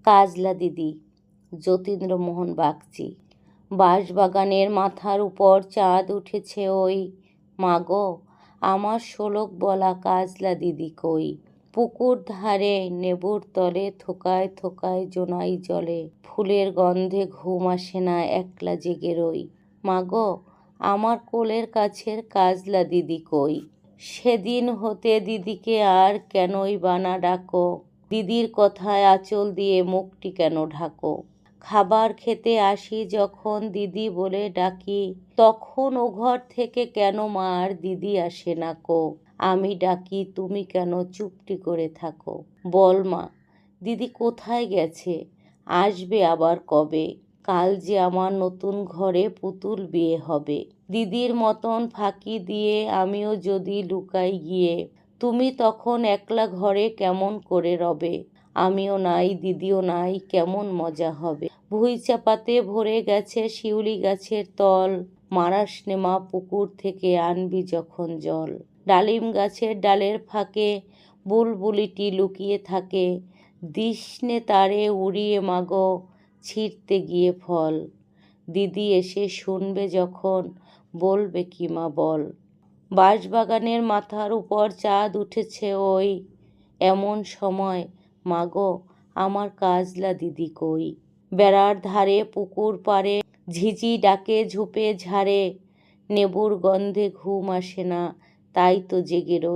কাজলা দিদি, যতীন্দ্রমোহন বাগচি। বাঁশবাগানের মাথার উপর চাঁদ উঠেছে ওই, মাগো আমার শোলক বলা কাজলা দিদি কই। পুকুর ধারে নেবুর তলে থোকায় থোকায় জোনাই জলে, ফুলের গন্ধে ঘুম আসে না, একলা জেগে রই। মাগো আমার কোলের কাছের কাজলা দিদি কই। সেদিন হতে দিদিকে আর কেনই বানা ডাকো, দিদির কথায় আঁচল দিয়ে মুখটি কেন ঢাকো। খাবার খেতে আসি যখন দিদি বলে ডাকি, তখন ও ঘর থেকে কেন মা আর দিদি আসে না কো। আমি ডাকি তুমি কেন চুপটি করে থাকো। বল মা দিদি কোথায় গেছে, আসবে আবার কবে। কাল যে আমার নতুন ঘরে পুতুল বিয়ে হবে। দিদির মতন ফাঁকি দিয়ে আমিও যদি লুকাই গিয়ে, তুমি তখন একলা ঘরে কেমন করে রবে। আমিও নাই দিদিও নাই, কেমন মজা হবে। ভুঁই চাপাতে ভরে গেছে শিউলি গাছের তল, মারাসনে মা পুকুর থেকে আনবি যখন জল। ডালিম গাছের ডালের ফাঁকে বুলবুলিটি লুকিয়ে থাকে, দিসনে তারে উড়িয়ে মাগো ছিঁড়তে গিয়ে ফল। দিদি এসে শুনবে যখন, বলবে কি মা বল। বাঁশবাগানের মাথার উপর চাঁদ উঠেছে ওই, এমন সময় মাগো আমার কাজলা দিদি কই। বেড়ার ধারে পুকুর পাড়ে ঝিঝি ডাকে ঝোপে ঝাড়ে, নেবুর গন্ধে ঘুম আসে না, তাই তো জেগে রই।